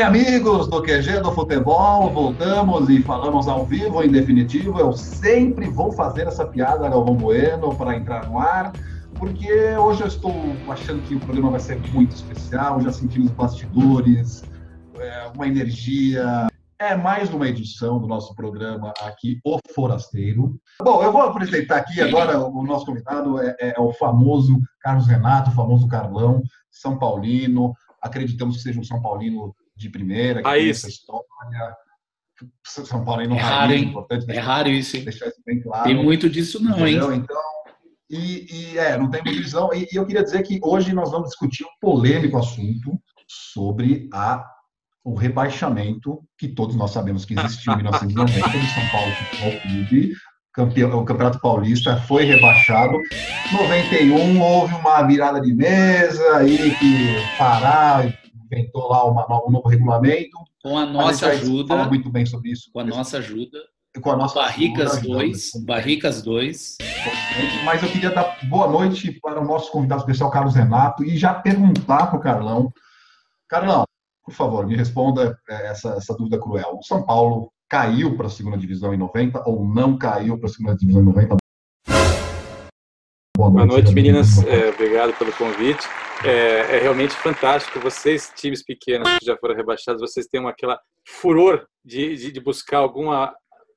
bem, amigos do QG do Futebol? Voltamos e falamos ao vivo, em definitivo. Eu sempre vou fazer essa piada, Galvão Bueno, para entrar no ar, porque hoje eu estou achando que o programa vai ser muito especial. Já senti nos bastidores uma energia. É mais uma edição do nosso programa aqui, O Forasteiro. Bom, eu vou apresentar aqui agora o nosso convidado, é o famoso Carlos Renato, o famoso Carlão, São Paulino. Acreditamos que seja um São Paulino de primeira, que tem essa história. São Paulino é raro, hein? Importante é raro isso, hein? Deixar isso bem claro. Tem muito disso não, entendeu? hein? Então, não tem muita divisão. E eu queria dizer que hoje nós vamos discutir um polêmico assunto sobre o rebaixamento, que todos nós sabemos que existiu em 1990, do São Paulo Futebol Clube. O Campeonato Paulista foi rebaixado. Em 91 houve uma virada de mesa aí que Pará inventou lá um novo regulamento. Com a nossa ajuda. Fala muito bem sobre isso. Com a nossa ajuda. Com a nossa Barricas ajuda, 2. Barricas 2. Mas eu queria dar boa noite para o nosso convidado especial, Carlos Renato, e já perguntar para o Carlão. Carlão, por favor, me responda essa dúvida cruel. O São Paulo caiu para a segunda divisão em 90 ou não caiu para a segunda divisão em 90? Boa noite, meninas. Obrigado pelo convite. É realmente fantástico. Vocês, times pequenos que já foram rebaixados, vocês têm aquela furor de buscar alguma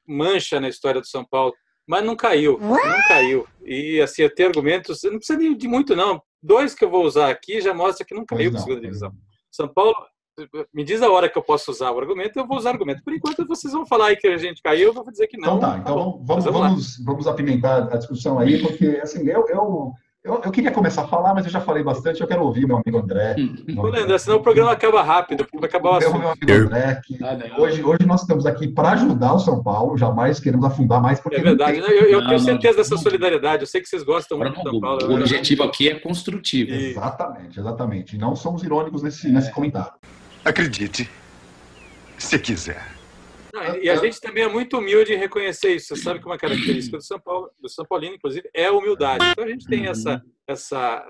mancha na história do São Paulo, mas não caiu. Não caiu. E assim, eu tenho argumentos, não precisa nem de muito, não. 2 que eu vou usar aqui já mostra que não caiu para a segunda divisão. São Paulo, me diz a hora que eu posso usar o argumento, eu vou usar o argumento. Por enquanto, vocês vão falar aí que a gente caiu, eu vou dizer que não. Então tá, então vamos apimentar a discussão aí, porque assim, eu queria começar a falar, mas eu já falei bastante, eu quero ouvir meu amigo André. André, senão o programa acaba rápido, porque vai acabar o assunto. Meu amigo André, que hoje nós estamos aqui para ajudar o São Paulo, jamais queremos afundar mais. Porque é verdade, eu tenho certeza dessa solidariedade, eu sei que vocês gostam muito do São Paulo. O objetivo aqui é construtivo. Exatamente. Não somos irônicos nesse comentário. Acredite, se quiser. E a gente também é muito humilde em reconhecer isso. Você sabe que uma característica do São Paulo, do São Paulino, inclusive, é a humildade. Então a gente tem essa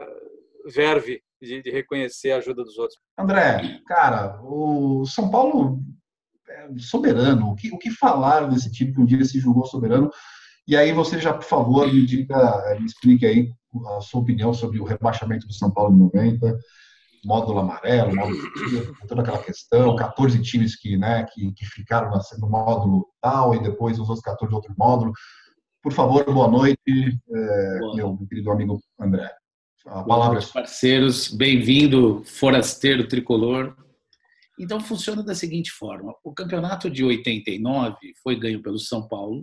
verve de reconhecer a ajuda dos outros. André, cara, o São Paulo é soberano. O que falar desse time que um dia se julgou soberano? E aí você já, por favor, me explique aí a sua opinião sobre o rebaixamento do São Paulo em 90. Módulo amarelo, módulo toda aquela questão, 14 times que ficaram no módulo tal e depois os outros 14 de outro módulo. Por favor, boa noite, meu querido amigo André. A palavra é parceiros, bem-vindo, forasteiro tricolor. Então, funciona da seguinte forma. O campeonato de 89 foi ganho pelo São Paulo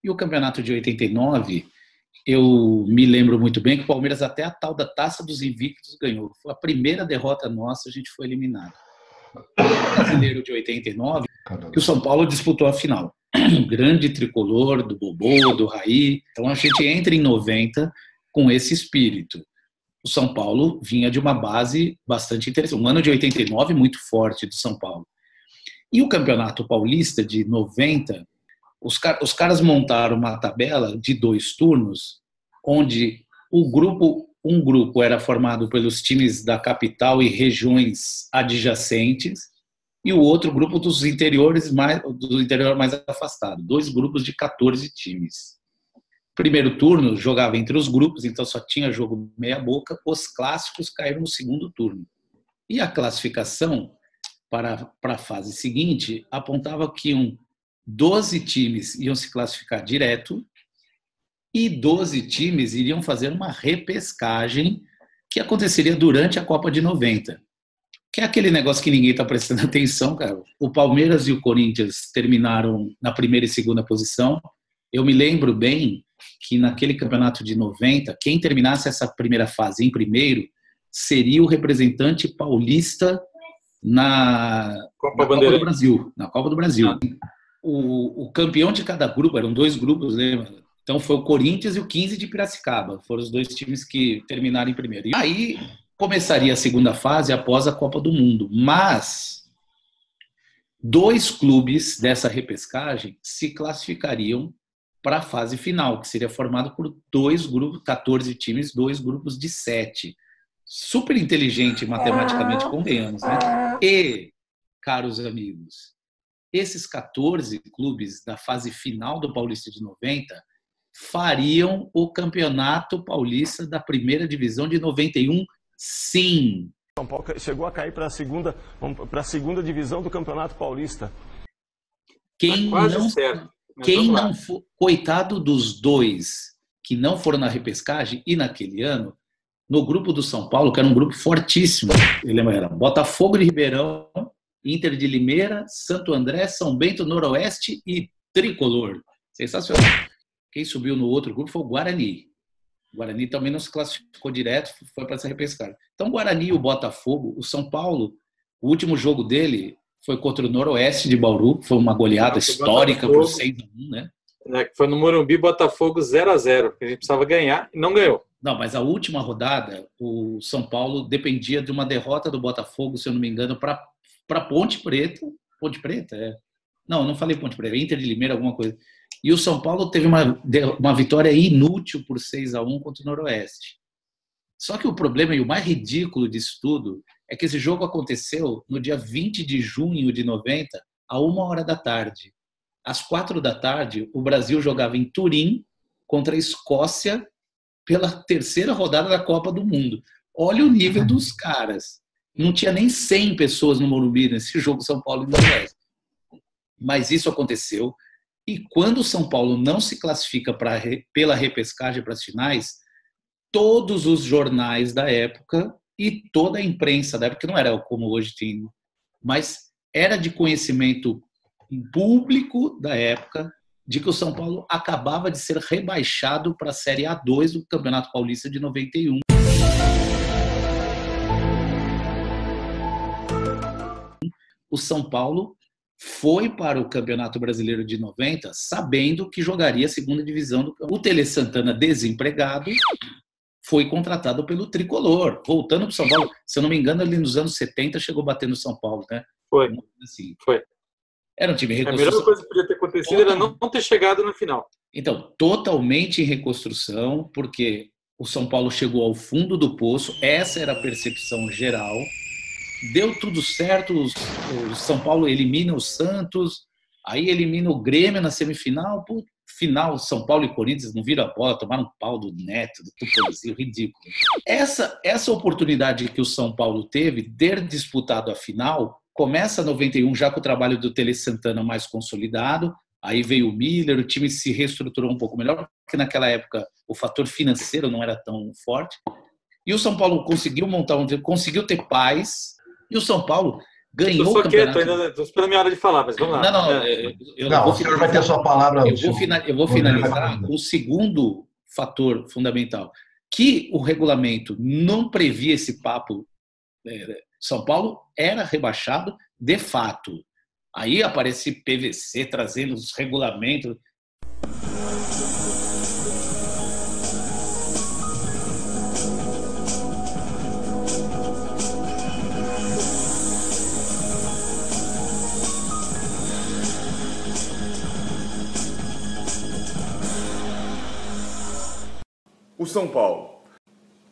e o campeonato de 89... eu me lembro muito bem que o Palmeiras até a tal da Taça dos Invictos ganhou. Foi a primeira derrota nossa, a gente foi eliminado. O Brasileiro de 89, que o São Paulo disputou a final. Um grande tricolor do Bobô, do Raí. Então a gente entra em 90 com esse espírito. O São Paulo vinha de uma base bastante interessante. Um ano de 89 muito forte do São Paulo. E o Campeonato Paulista de 90... Os caras montaram uma tabela de 2 turnos, onde um grupo era formado pelos times da capital e regiões adjacentes, e o outro grupo do interior mais afastado. 2 grupos de 14 times. Primeiro turno jogava entre os grupos, então só tinha jogo meia boca. Os clássicos caíram no segundo turno. E a classificação para a fase seguinte apontava que 12 times iam se classificar direto e 12 times iriam fazer uma repescagem que aconteceria durante a Copa de 90. Que é aquele negócio que ninguém está prestando atenção, cara. O Palmeiras e o Corinthians terminaram na primeira e segunda posição. Eu me lembro bem que naquele campeonato de 90, quem terminasse essa primeira fase em primeiro seria o representante paulista na Copa do Brasil. Na Copa do Brasil. O campeão de cada grupo, eram 2 grupos, lembra? Então foi o Corinthians e o 15 de Piracicaba, foram os 2 times que terminaram em primeiro. E aí começaria a segunda fase após a Copa do Mundo, mas 2 clubes dessa repescagem se classificariam para a fase final, que seria formado por 2 grupos, 14 times, 2 grupos de 7. Super inteligente matematicamente, convenhamos, né? E caros amigos, esses 14 clubes da fase final do Paulista de 90 fariam o Campeonato Paulista da primeira divisão de 91, sim. São Paulo chegou a cair para a segunda divisão do Campeonato Paulista. Quem não for, coitado dos dois que não foram na repescagem, e naquele ano, no grupo do São Paulo, que era um grupo fortíssimo, era Botafogo de Ribeirão, Inter de Limeira, Santo André, São Bento, Noroeste e Tricolor. Sensacional. Quem subiu no outro grupo foi o Guarani. O Guarani também não se classificou direto, foi para essa repescagem. Então, o Guarani e o Botafogo, o São Paulo, o último jogo dele foi contra o Noroeste de Bauru, foi uma goleada histórica por 6-1, né? Foi no Morumbi, Botafogo 0-0, que a gente precisava ganhar e não ganhou. Não, mas a última rodada, o São Paulo dependia de uma derrota do Botafogo, se eu não me engano, para Ponte Preta. Ponte Preta? Não falei Ponte Preta, Inter de Limeira, alguma coisa. E o São Paulo teve uma vitória inútil por 6-1 contra o Noroeste. Só que o problema e o mais ridículo disso tudo é que esse jogo aconteceu no dia 20 de junho de 90, a 1h da tarde. Às 4 da tarde, o Brasil jogava em Turim contra a Escócia pela terceira rodada da Copa do Mundo. Olha o nível dos caras. Não tinha nem 100 pessoas no Morumbi nesse jogo São Paulo e Noroeste. Mas isso aconteceu. E quando o São Paulo não se classifica pela repescagem para as finais, todos os jornais da época e toda a imprensa da época, que não era como hoje tem, mas era de conhecimento público da época de que o São Paulo acabava de ser rebaixado para a Série A2 do Campeonato Paulista de 91. O São Paulo foi para o Campeonato Brasileiro de 90 sabendo que jogaria a segunda divisão. O Tele Santana, desempregado, foi contratado pelo Tricolor, voltando para o São Paulo. Se eu não me engano, ali nos anos 70 chegou batendo no São Paulo, né? Foi. Assim. Foi. Era um time em reconstrução. A melhor coisa que podia ter acontecido era não ter chegado na final. Então, totalmente em reconstrução, porque o São Paulo chegou ao fundo do poço, essa era a percepção geral. Deu tudo certo, o São Paulo elimina o Santos, aí elimina o Grêmio na semifinal, final, São Paulo e Corinthians não viram a bola, tomaram um pau do Neto, do Tupanzinho, ridículo. Essa oportunidade que o São Paulo teve de ter disputado a final, começa em 91 já com o trabalho do Tele Santana mais consolidado, aí veio o Miller, o time se reestruturou um pouco melhor, porque naquela época o fator financeiro não era tão forte, e o São Paulo conseguiu conseguiu ter paz, e o São Paulo ganhou o campeonato. Estou esperando a minha hora de falar, mas vamos lá. O senhor vai ter a sua palavra. Eu vou finalizar com o segundo fator fundamental, que o regulamento não previa esse papo. São Paulo era rebaixado de fato. Aí aparece PVC trazendo os regulamentos. O São Paulo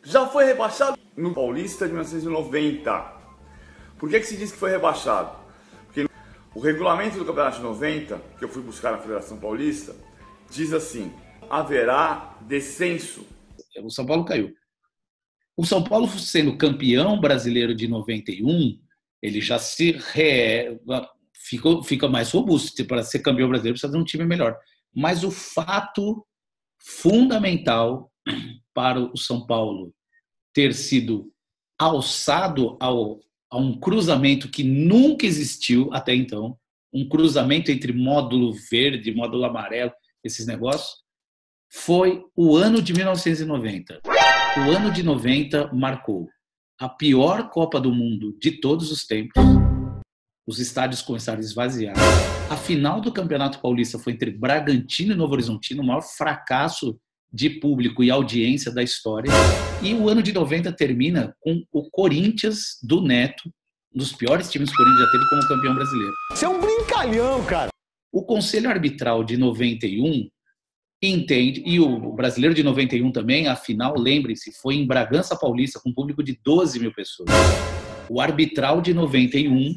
já foi rebaixado no Paulista de 1990. Por que se diz que foi rebaixado? Porque o regulamento do Campeonato de 90, que eu fui buscar na Federação Paulista, diz assim: haverá descenso. O São Paulo caiu. O São Paulo, sendo campeão brasileiro de 91, ele já fica mais robusto. Para ser campeão brasileiro precisa de um time melhor. Mas o fato fundamental para o São Paulo ter sido alçado a um cruzamento que nunca existiu até então, um cruzamento entre módulo verde, módulo amarelo, esses negócios, foi o ano de 1990. O ano de 90 marcou a pior Copa do Mundo de todos os tempos. Os estádios começaram a esvaziar. A final do Campeonato Paulista foi entre Bragantino e Novo Horizontino, o maior fracasso de público e audiência da história. E o ano de 90 termina com o Corinthians do Neto, um dos piores times que o Corinthians já teve como campeão brasileiro. Você é um brincalhão, cara! O Conselho Arbitral de 91 entende, e o brasileiro de 91 também, a final, lembre-se, foi em Bragança Paulista, com um público de 12 mil pessoas. O arbitral de 91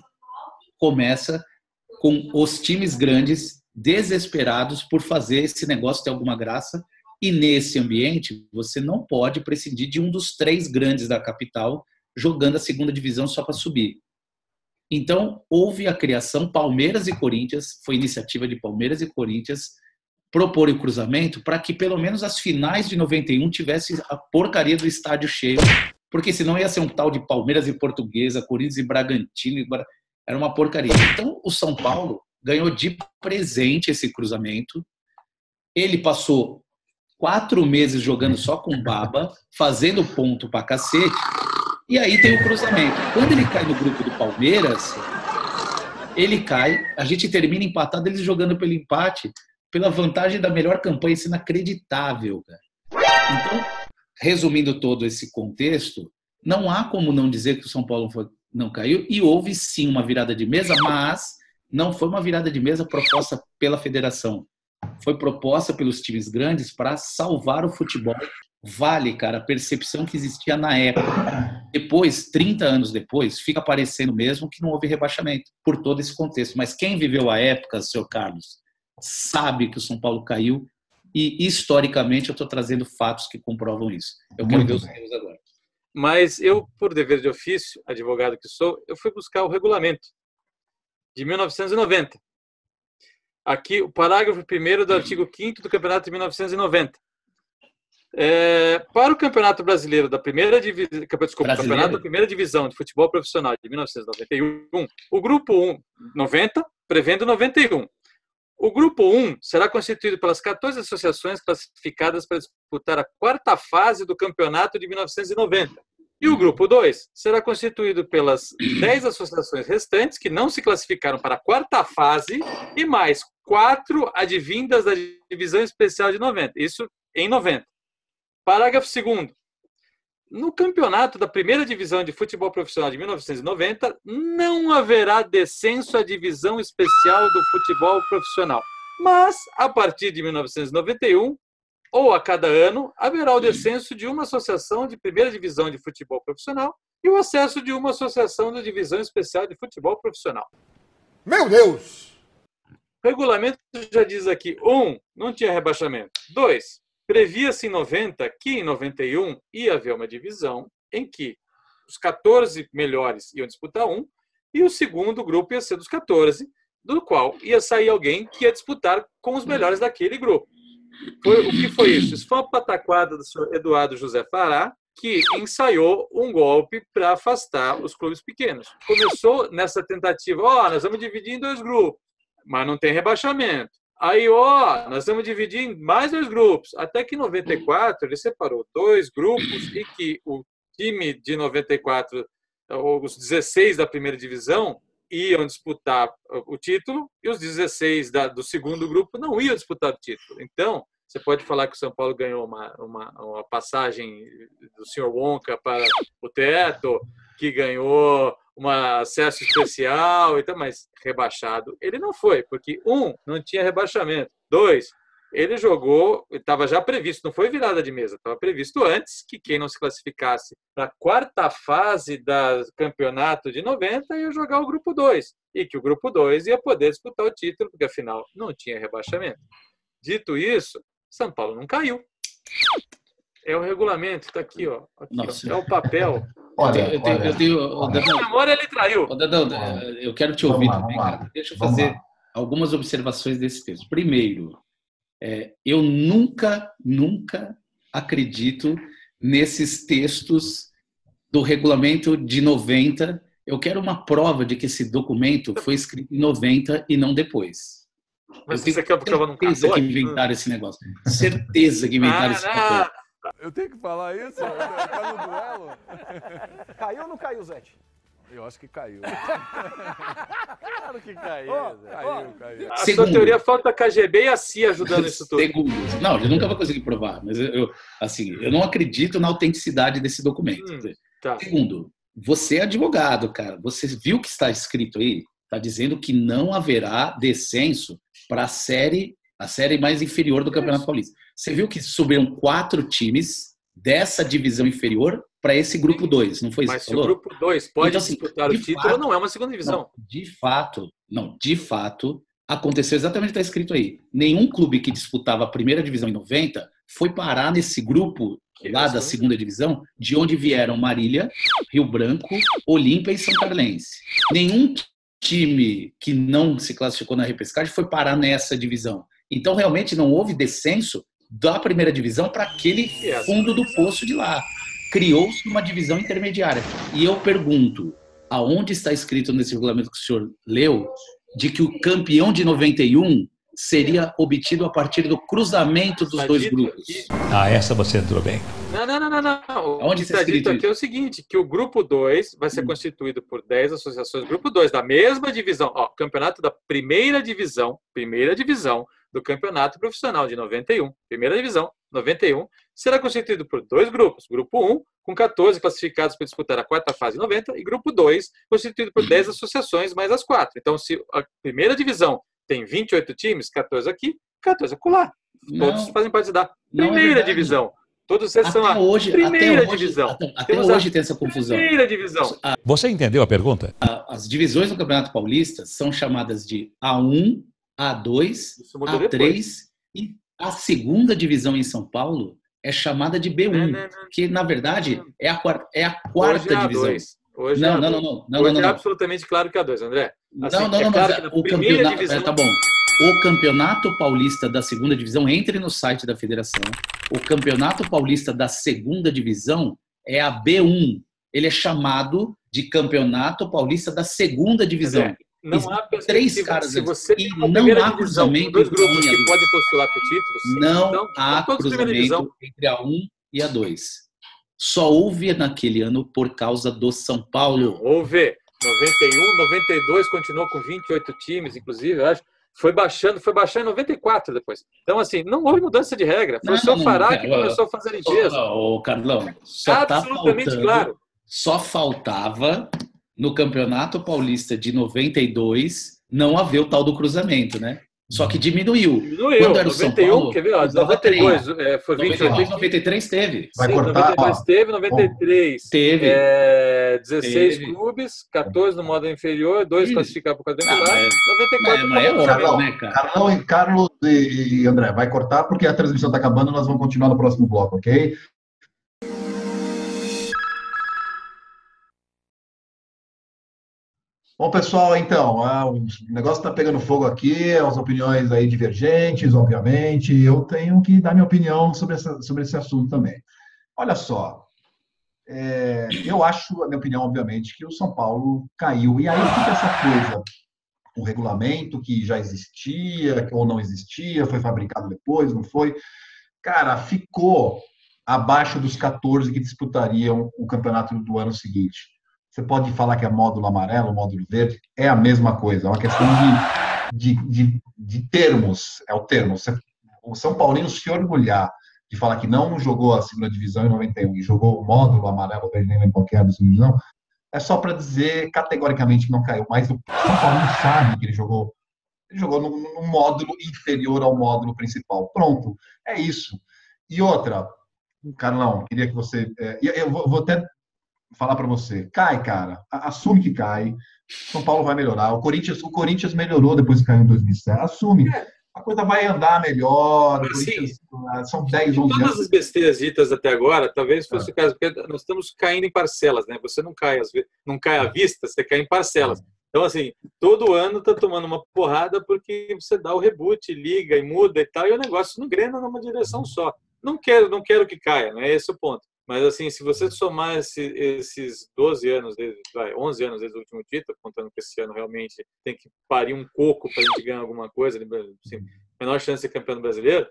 começa com os times grandes desesperados por fazer esse negócio ter alguma graça. E nesse ambiente, você não pode prescindir de um dos 3 grandes da capital jogando a segunda divisão só para subir. Então, houve a criação, Palmeiras e Corinthians, foi iniciativa de Palmeiras e Corinthians, propor o cruzamento para que pelo menos as finais de 91 tivesse a porcaria do estádio cheio, porque senão ia ser um tal de Palmeiras e Portuguesa, Corinthians e Bragantino, era uma porcaria. Então, o São Paulo ganhou de presente esse cruzamento, ele passou 4 meses jogando só com baba, fazendo ponto pra cacete, e aí tem o cruzamento. Quando ele cai no grupo do Palmeiras, ele cai, a gente termina empatado, eles jogando pelo empate, pela vantagem da melhor campanha, isso é inacreditável, cara. Então, resumindo todo esse contexto, não há como não dizer que o São Paulo não caiu, e houve sim uma virada de mesa, mas não foi uma virada de mesa proposta pela federação. Foi proposta pelos times grandes para salvar o futebol. Vale, cara, a percepção que existia na época. Depois, 30 anos depois, fica parecendo mesmo que não houve rebaixamento por todo esse contexto. Mas quem viveu a época, senhor Carlos, sabe que o São Paulo caiu e, historicamente, eu estou trazendo fatos que comprovam isso. Eu quero ver os erros agora. Mas eu, por dever de ofício, advogado que sou, eu fui buscar o regulamento de 1990. Aqui, o parágrafo 1º do artigo 5º do Campeonato de 1990. Para o Campeonato Brasileiro da Primeira Divisão, Campeonato da Primeira Divisão de Futebol Profissional de 1991, o Grupo 1, 90, prevendo 91. O Grupo 1 será constituído pelas 14 associações classificadas para disputar a 4ª fase do Campeonato de 1990. E o Grupo 2 será constituído pelas 10 associações restantes que não se classificaram para a 4ª fase e mais 4 advindas da Divisão Especial de 90. Isso em 90. Parágrafo 2º. No campeonato da Primeira Divisão de Futebol Profissional de 1990, não haverá descenso à Divisão Especial do Futebol Profissional. Mas, a partir de 1991, ou a cada ano, haverá o descenso de uma associação de Primeira Divisão de Futebol Profissional e o acesso de uma associação da Divisão Especial de Futebol Profissional. Meu Deus! O regulamento já diz aqui, 1, não tinha rebaixamento. 2, previa-se em 90 que em 91 ia haver uma divisão em que os 14 melhores iam disputar um e o segundo grupo ia ser dos 14, do qual ia sair alguém que ia disputar com os melhores daquele grupo. O que foi isso? Isso foi uma pataquada do senhor Eduardo José Fará, que ensaiou um golpe para afastar os clubes pequenos. Começou nessa tentativa, nós vamos dividir em 2 grupos, mas não tem rebaixamento. Aí, nós vamos dividir em mais 2 grupos. Até que em 94 ele separou 2 grupos e que o time de 94, os 16 da primeira divisão, iam disputar o título e os 16 do segundo grupo não iam disputar o título. Então, você pode falar que o São Paulo ganhou uma passagem do senhor Wonka para o teto, que ganhou um acesso especial, então, mas rebaixado ele não foi, porque 1, não tinha rebaixamento. 2, ele jogou, estava já previsto, não foi virada de mesa, estava previsto antes que quem não se classificasse para a 4ª fase do campeonato de 90 ia jogar o grupo 2, e que o grupo 2 ia poder disputar o título, porque afinal não tinha rebaixamento. Dito isso, São Paulo não caiu. É o regulamento, está aqui, ó. É o papel. A memória ele traiu. Dadão, eu quero te ouvir também, cara. Deixa eu fazer algumas observações desse texto. Primeiro, eu nunca acredito nesses textos do regulamento de 90. Eu quero uma prova de que esse documento foi escrito em 90 e não depois. Mas você quer porque eu não certeza que inventaram esse negócio. Certeza que inventaram esse negócio. Eu tenho que falar isso? Tá no duelo? Caiu ou não caiu, Zete? Eu acho que caiu. Claro que caiu, Caiu. A sua teoria falta a KGB e a CIA ajudando isso tudo. Segundo. Não, eu nunca vou conseguir provar, mas eu não acredito na autenticidade desse documento. Tá. Segundo, você é advogado, cara. Você viu o que está escrito aí? Está dizendo que não haverá descenso para a série mais inferior do Campeonato Paulista. Você viu que subiram 4 times dessa divisão inferior para esse grupo 2, não foi isso Mas que se você o falou? grupo 2 pode Então, assim, disputar o de título, fato, não é uma segunda divisão. De fato, aconteceu exatamente o que está escrito aí. Nenhum clube que disputava a primeira divisão em 90 foi parar nesse grupo lá da segunda divisão, de onde vieram Marília, Rio Branco, Olímpia e São Carlense. Nenhum time que não se classificou na repescagem foi parar nessa divisão. Então, realmente, não houve descenso da primeira divisão para aquele fundo do poço de lá. Criou-se uma divisão intermediária. E eu pergunto, aonde está escrito nesse regulamento que o senhor leu, de que o campeão de 91 seria obtido a partir do cruzamento dos dois grupos? Essa você entrou bem. Não. Onde o que está dito aqui é o seguinte, que o grupo 2 vai ser constituído por 10 associações. Grupo 2 da mesma divisão, campeonato da primeira divisão do campeonato profissional de 91, primeira divisão, 91, será constituído por 2 grupos. Grupo 1, com 14 classificados para disputar a quarta fase de 90, e grupo 2, constituído por 10 associações mais as 4. Então, se a primeira divisão tem 28 times, 14 aqui, 14 acolá. Todos fazem parte da primeira divisão. Todos esses são a primeira divisão. Até hoje tem essa confusão. Primeira divisão. Você entendeu a pergunta? As divisões do Campeonato Paulista são chamadas de A1, A2, A3 e a segunda divisão em São Paulo é chamada de B1, que na verdade é a quarta divisão. Hoje é absolutamente claro que é A2, André. Assim, o campeonato divisão... tá bom. O Campeonato Paulista da segunda divisão, entre no site da federação. O Campeonato Paulista da segunda divisão é a B1. Ele é chamado de Campeonato Paulista da segunda divisão. Não há três caras se você e não há cruzamento. 2 grupos que podem postular para o título. Sim, não há cruzamento entre a 1 e a 2. Só houve naquele ano por causa do São Paulo. Houve. 91, 92 continuou com 28 times, inclusive, eu acho. Foi baixando em 94 depois. Então, assim, não houve mudança de regra. Foi o seu Fará que começou a fazer limpeza. Ô, Carlão, absolutamente claro. Só faltava no Campeonato Paulista de 92 não haver o tal do cruzamento, né? Só que diminuiu. Quando era o 91, São Paulo, quer ver? 92 foi 28. 93 teve. Vai cortar. 92 teve, 93 teve. 16 clubes, 14 no modo inferior, 2 classificados para o quadrangular, 94. Carlos e André, vai cortar porque a transmissão está acabando, nós vamos continuar no próximo bloco, ok? Bom, pessoal, então, o negócio está pegando fogo aqui, as opiniões aí divergentes, obviamente, eu tenho que dar minha opinião sobre esse assunto também. Olha só, eu acho, a minha opinião, obviamente, que o São Paulo caiu, e aí fica essa coisa, o regulamento que já existia, ou não existia, foi fabricado depois, não foi? Cara, ficou abaixo dos 14 que disputariam o campeonato do ano seguinte. Você pode falar que é módulo amarelo, módulo verde, é a mesma coisa, é uma questão de termos, é o termo. O São Paulino se orgulhar de falar que não jogou a segunda divisão em 91 e jogou o módulo amarelo, verde, nem qualquer da segunda divisão, é só para dizer categoricamente que não caiu, mas o São Paulo sabe que ele jogou num módulo inferior ao módulo principal. Pronto, é isso. E outra, Carlão, queria que você... eu vou até falar para você, cai, cara, assume que cai, São Paulo vai melhorar, o Corinthians melhorou depois que caiu em 2007, assume, a coisa vai andar melhor, são 10, 11 anos. Todas as besteiras ditas até agora, talvez fosse o caso, porque nós estamos caindo em parcelas, né? Você não cai à vista, você cai em parcelas. Então, assim, todo ano está tomando uma porrada porque você dá o reboot, liga e muda e tal, e o negócio não engrena numa direção só. Não quero que caia, não é esse o ponto. Mas, assim, se você somar esses 11 anos desde o último título, contando que esse ano realmente tem que parir um coco para a gente ganhar alguma coisa, assim, menor chance de ser campeão brasileiro,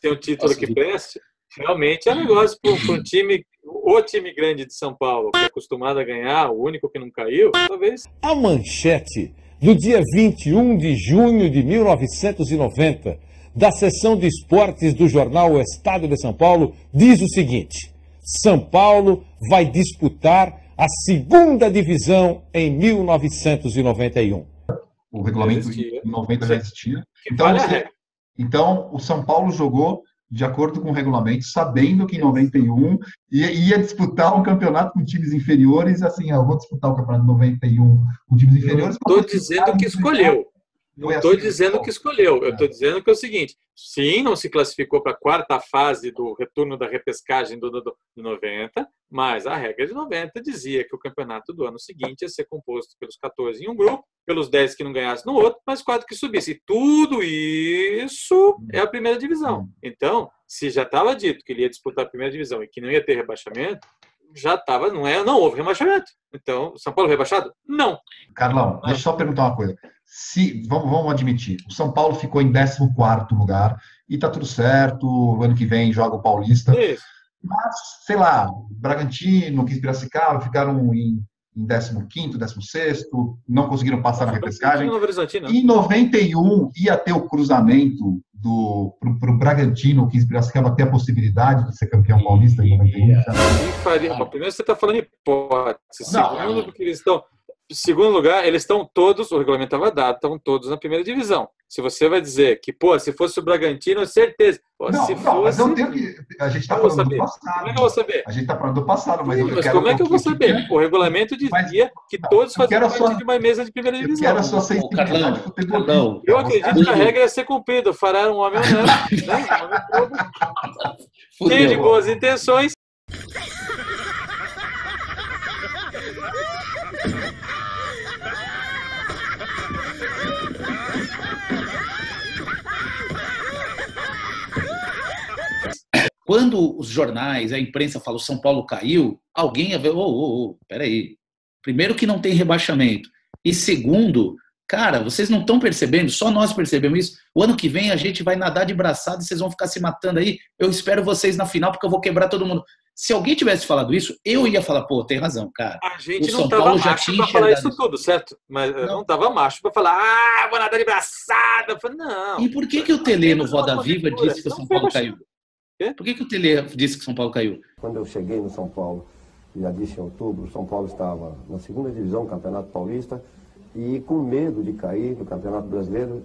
tem um título que preste, realmente é um negócio para um time, o time grande de São Paulo, que é acostumado a ganhar, o único que não caiu, talvez... A manchete do dia 21 de junho de 1990... da seção de esportes do jornal O Estado de São Paulo, diz o seguinte: São Paulo vai disputar a segunda divisão em 1991. O regulamento em 90 já existia. Então o São Paulo jogou de acordo com o regulamento, sabendo que em 91 ia disputar um campeonato com times inferiores, assim, eu vou disputar o campeonato de 91 com times inferiores. Não estou dizendo que escolheu. Não estou dizendo que escolheu. Eu estou dizendo que é o seguinte: sim, não se classificou para a quarta fase do retorno da repescagem do 90, mas a regra de 90 dizia que o campeonato do ano seguinte ia ser composto pelos 14 em um grupo, pelos 10 que não ganhassem no outro, mas 4 que subissem. E tudo isso é a primeira divisão. Então, se já estava dito que ele ia disputar a primeira divisão e que não ia ter rebaixamento, já estava, não houve rebaixamento. Então, São Paulo rebaixado? Não. Carlão, deixa eu só perguntar uma coisa. Vamos admitir, o São Paulo ficou em 14º lugar e tá tudo certo, o ano que vem joga o Paulista. Isso. Mas, sei lá, Bragantino, Piracicaba ficaram em 15º, 16º, não conseguiram passar na repescagem. Em 91 ia ter o cruzamento para o Bragantino, que Piracicaba ter a possibilidade de ser campeão paulista em 91. Primeiro você está falando hipótese. Segundo, porque eles estão... Segundo lugar, eles estão todos, o regulamento estava dado, estão todos na primeira divisão. Se você vai dizer que, se fosse o Bragantino, certeza. Mas eu tenho que... A gente está falando do passado. Como é que eu vou saber? A gente está falando do passado, mas como é que eu vou saber? O regulamento dizia que todos faziam parte de uma mesa de primeira divisão. Eu quero a sua sensibilidade futebolística. Eu acredito que a regra ia ser cumprida. Fará um homem honesto, cheio de boas intenções. Quando os jornais, a imprensa fala o São Paulo caiu, alguém ia ver, peraí. Primeiro que não tem rebaixamento. E segundo, cara, vocês não estão percebendo, só nós percebemos isso. O ano que vem a gente vai nadar de braçada e vocês vão ficar se matando aí. Eu espero vocês na final porque eu vou quebrar todo mundo. Se alguém tivesse falado isso, eu ia falar, tem razão, cara. A gente não estava macho para falar isso tudo, certo? Mas não estava macho para falar, vou nadar de braçada. Eu falei, não. E por que o Tele no Roda Viva disse que o São Paulo caiu? Por que o Tele disse que São Paulo caiu? Quando eu cheguei no São Paulo, já disse em outubro, o São Paulo estava na segunda divisão do Campeonato Paulista e com medo de cair no Campeonato Brasileiro.